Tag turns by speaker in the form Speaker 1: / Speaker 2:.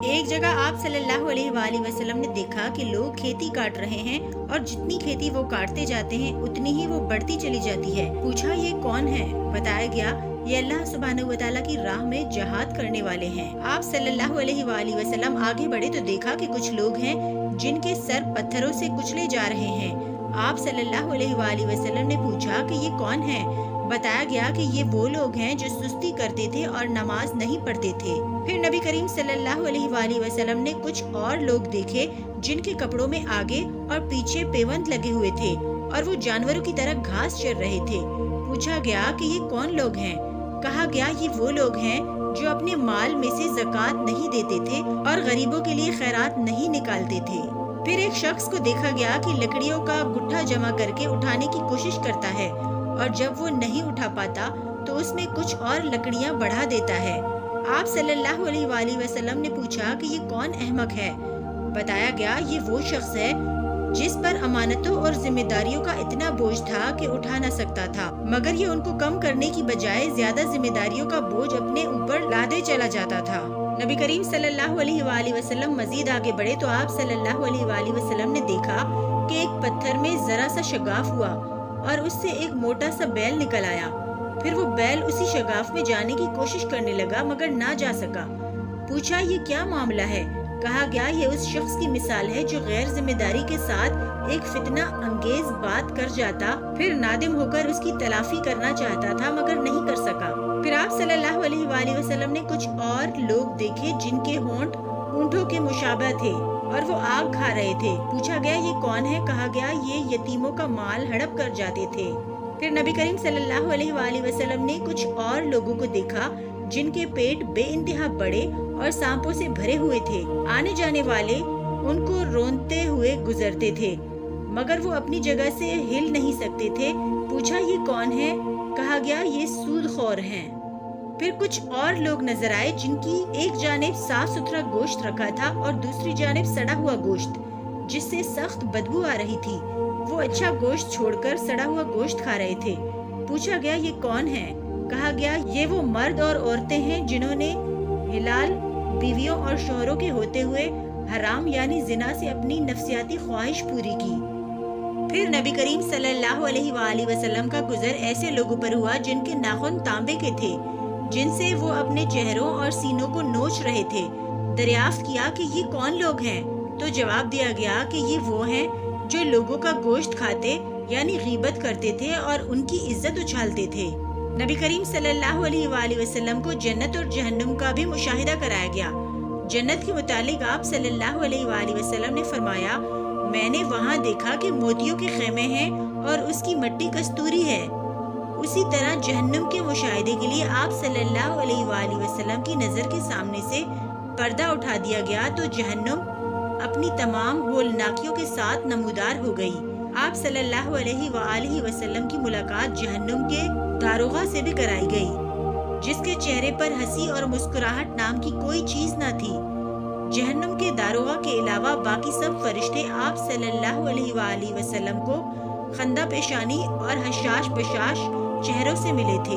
Speaker 1: ایک جگہ آپ صلی اللہ علیہ وآلہ وسلم نے دیکھا کہ لوگ کھیتی کاٹ رہے ہیں اور جتنی کھیتی وہ کاٹتے جاتے ہیں اتنی ہی وہ بڑھتی چلی جاتی ہے۔ پوچھا یہ کون ہے؟ بتایا گیا یہ اللہ سبحانہ وتعالی کی راہ میں جہاد کرنے والے ہیں۔ آپ صلی اللہ علیہ وآلہ وسلم آگے بڑھے تو دیکھا کہ کچھ لوگ ہیں جن کے سر پتھروں سے کچلے جا رہے ہیں۔ آپ صلی اللہ علیہ وآلہ وسلم نے پوچھا کہ یہ کون ہے؟ بتایا گیا کہ یہ وہ لوگ ہیں جو سستی کرتے تھے اور نماز نہیں پڑھتے تھے۔ پھر نبی کریم صلی اللہ علیہ وآلہ وسلم نے کچھ اور لوگ دیکھے جن کے کپڑوں میں آگے اور پیچھے پیوند لگے ہوئے تھے اور وہ جانوروں کی طرح گھاس چر رہے تھے۔ پوچھا گیا کہ یہ کون لوگ ہیں؟ کہا گیا یہ وہ لوگ ہیں جو اپنے مال میں سے زکوٰۃ نہیں دیتے تھے اور غریبوں کے لیے خیرات نہیں نکالتے تھے۔ پھر ایک شخص کو دیکھا گیا کہ لکڑیوں کا گٹھا جمع کر کے اٹھانے کی کوشش کرتا ہے اور جب وہ نہیں اٹھا پاتا تو اس میں کچھ اور لکڑیاں بڑھا دیتا ہے۔ آپ صلی اللہ علیہ وآلہ وسلم نے پوچھا کہ یہ کون احمق ہے؟ بتایا گیا یہ وہ شخص ہے جس پر امانتوں اور ذمہ داریوں کا اتنا بوجھ تھا کہ اٹھا نہ سکتا تھا، مگر یہ ان کو کم کرنے کی بجائے زیادہ ذمہ داریوں کا بوجھ اپنے اوپر لادے چلا جاتا تھا۔ نبی کریم صلی اللہ علیہ وآلہ وسلم مزید آگے بڑھے تو آپ صلی اللہ علیہ وآلہ وسلم نے دیکھا کہ ایک پتھر میں ذرا سا شگاف ہوا اور اس سے ایک موٹا سا بیل نکل آیا۔ پھر وہ بیل اسی شگاف میں جانے کی کوشش کرنے لگا مگر نہ جا سکا۔ پوچھا یہ کیا معاملہ ہے؟ کہا گیا یہ اس شخص کی مثال ہے جو غیر ذمہ داری کے ساتھ ایک فتنہ انگیز بات کر جاتا، پھر نادم ہو کر اس کی تلافی کرنا چاہتا تھا مگر نہیں کر سکا۔ پھر آپ صلی اللہ علیہ وآلہ وسلم نے کچھ اور لوگ دیکھے جن کے ہونٹ اونٹوں کے مشابہ تھے اور وہ آگ کھا رہے تھے۔ پوچھا گیا یہ کون ہے؟ کہا گیا یہ یتیموں کا مال ہڑپ کر جاتے تھے۔ پھر نبی کریم صلی اللہ علیہ وآلہ وسلم نے کچھ اور لوگوں کو دیکھا جن کے پیٹ بے انتہا بڑے اور سانپوں سے بھرے ہوئے تھے۔ آنے جانے والے ان کو رونتے ہوئے گزرتے تھے مگر وہ اپنی جگہ سے ہل نہیں سکتے تھے۔ پوچھا یہ کون ہے؟ کہا گیا یہ سود خور ہیں۔ پھر کچھ اور لوگ نظر آئے جن کی ایک جانب صاف ستھرا گوشت رکھا تھا اور دوسری جانب سڑا ہوا گوشت جس سے سخت بدبو آ رہی تھی۔ وہ اچھا گوشت چھوڑ کر سڑا ہوا گوشت کھا رہے تھے۔ پوچھا گیا یہ کون ہے؟ کہا گیا یہ وہ مرد اور عورتیں ہیں جنہوں نے حلال بیویوں اور شوہروں کے ہوتے ہوئے حرام یعنی زنا سے اپنی نفسیاتی خواہش پوری کی۔ پھر نبی کریم صلی اللہ علیہ وآلہ وسلم کا گزر ایسے لوگوں پر ہوا جن کے ناخن تانبے کے تھے، جن سے وہ اپنے چہروں اور سینوں کو نوچ رہے تھے۔ دریافت کیا کہ یہ کون لوگ ہیں؟ تو جواب دیا گیا کہ یہ وہ ہیں جو لوگوں کا گوشت کھاتے یعنی غیبت کرتے تھے اور ان کی عزت اچھالتے تھے۔ نبی کریم صلی اللہ علیہ وآلہ وسلم کو جنت اور جہنم کا بھی مشاہدہ کرایا گیا۔ جنت کے متعلق آپ صلی اللہ علیہ وآلہ وسلم نے فرمایا میں نے وہاں دیکھا کہ موتیوں کے خیمے ہیں اور اس کی مٹی کستوری ہے۔ اسی طرح جہنم کے مشاہدے کے لیے آپ صلی اللہ علیہ وآلہ وسلم کی نظر کے سامنے سے پردہ اٹھا دیا گیا تو جہنم اپنی تمام ہولناکیوں کے ساتھ نمودار ہو گئی۔ آپ صلی اللہ علیہ وآلہ وسلم کی ملاقات جہنم کے داروغہ سے بھی کرائی گئی جس کے چہرے پر ہنسی اور مسکراہٹ نام کی کوئی چیز نہ تھی۔ جہنم کے داروغہ کے علاوہ باقی سب فرشتے آپ صلی اللہ علیہ وآلہ وسلم کو خندہ پیشانی اور حشاش بشاش چہروں سے ملے تھے۔